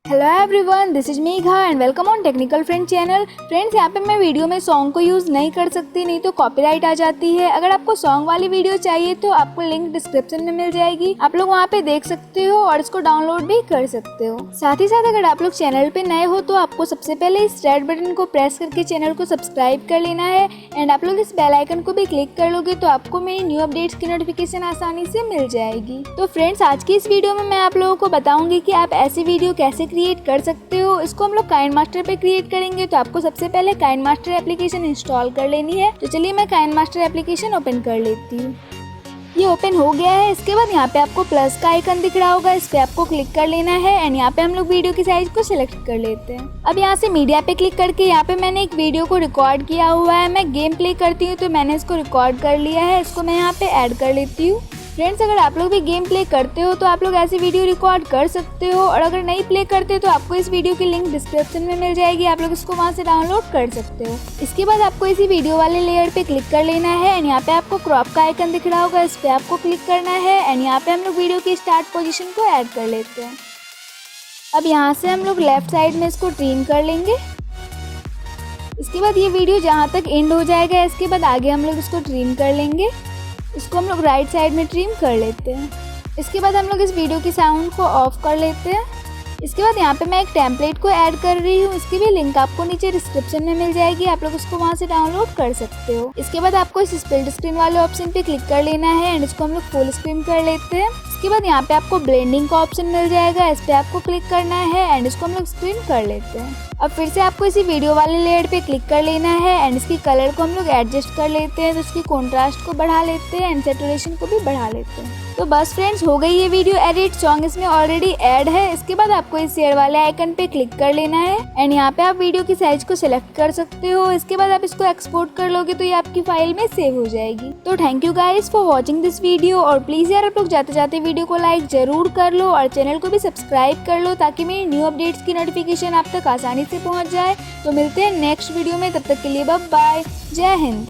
Hello everyone, this is Megha and welcome on technical friend channel. Friends, यहाँ पे मैं video में सॉन्ग को यूज़ नहीं कर सकती, नहीं तो कॉपीराइट आ जाती है। अगर आपको सॉन्ग वाली वीडियो चाहिए तो आपको लिंक डिस्क्रिप्शन में मिल जाएगी, आप लोग वहाँ पे देख सकते हो और इसको डाउनलोड भी कर सकते हो। साथ ही साथ अगर आप लोग चैनल पे नए हो तो आपको सबसे पहले इस रेड बटन को प्रेस करके चैनल को सब्सक्राइब कर लेना है एंड आप लोग इस बेल आइकन को भी क्लिक कर लोगे तो आपको मेरी न्यू अपडेट्स की नोटिफिकेशन आसानी से मिल जाएगी। तो फ्रेंड्स, आज की इस वीडियो में मैं आप लोगों को बताऊंगी कि आप ऐसी वीडियो कैसे क्रिएट कर सकते हो। इसको हम लोग काइनमास्टर पे क्रिएट करेंगे तो आपको सबसे पहले काइनमास्टर एप्लीकेशन इंस्टॉल कर लेनी है। तो चलिए मैं काइनमास्टर एप्लीकेशन ओपन कर लेती हूँ। ये ओपन हो गया है। इसके बाद यहाँ पे आपको प्लस का आइकन दिख रहा होगा, इस पे आपको क्लिक कर लेना है एंड यहाँ पे हम लोग वीडियो की साइज को सिलेक्ट कर लेते हैं। अब यहाँ से मीडिया पे क्लिक करके यहाँ पे मैंने एक वीडियो को रिकॉर्ड किया हुआ है। मैं गेम प्ले करती हूँ तो मैंने इसको रिकॉर्ड कर लिया है, इसको मैं यहाँ पे ऐड कर लेती हूँ। फ्रेंड्स, अगर आप लोग भी गेम प्ले करते हो तो आप लोग ऐसी वीडियो रिकॉर्ड कर सकते हो और अगर नहीं प्ले करते तो आपको इस वीडियो की लिंक डिस्क्रिप्शन में मिल जाएगी, आप लोग इसको वहां से डाउनलोड कर सकते हो। इसके बाद आपको इसी वीडियो वाले लेयर पे क्लिक कर लेना है एंड यहाँ पे आपको क्रॉप का आइकन दिख रहा होगा, इस पे आपको क्लिक करना है एंड यहाँ पे हम लोग वीडियो की स्टार्ट पोजीशन को ऐड कर लेते हैं। अब यहाँ से हम लोग लेफ्ट साइड में इसको ट्रिम कर लेंगे। इसके बाद ये वीडियो जहाँ तक एंड हो जाएगा, इसके बाद आगे हम लोग इसको ट्रिम कर लेंगे। इसको हम लोग राइट साइड में ट्रिम कर लेते हैं। इसके बाद हम लोग इस वीडियो की साउंड को ऑफ कर लेते हैं। इसके बाद यहाँ पे मैं एक टेम्पलेट को ऐड कर रही हूँ, इसकी भी लिंक आपको नीचे डिस्क्रिप्शन में मिल जाएगी, आप लोग उसको वहाँ से डाउनलोड कर सकते हो। इसके बाद आपको इस स्प्लिट स्क्रीन वाले ऑप्शन पे क्लिक कर लेना है एंड इसको हम लोग फुल स्क्रीन कर लेते हैं। इसके बाद यहाँ पे आपको ब्लेंडिंग का ऑप्शन मिल जाएगा, इस पे आपको क्लिक करना है एंड इसको हम लोग स्क्रीन कर लेते हैं। अब फिर से आपको इसी वीडियो वाले लेयर पे क्लिक कर लेना है एंड इसकी कलर को हम लोग एडजस्ट कर लेते हैं, तो इसकी कॉन्ट्रास्ट को बढ़ा लेते हैं एंड सैचुरेशन को भी बढ़ा लेते हैं। तो बस फ्रेंड्स, हो गई ये वीडियो एडिट, सॉन्ग इसमें ऑलरेडी ऐड है। इसके बाद आपको इस शेयर वाले आइकन पे क्लिक कर लेना है एंड यहाँ पे आप वीडियो की साइज को सिलेक्ट कर सकते हो। इसके बाद आप इसको एक्सपोर्ट कर लोगे तो ये आपकी फाइल में सेव हो जाएगी। तो thank you guys for watching this video और प्लीज यार आप लोग जाते जाते वीडियो को लाइक जरूर कर लो और चैनल को भी सब्सक्राइब कर लो ताकि मेरी न्यू अपडेट्स की नोटिफिकेशन आप तक आसानी से पहुँच जाए। तो मिलते हैं नेक्स्ट वीडियो में, तब तक के लिए बाय बाय, जय हिंद।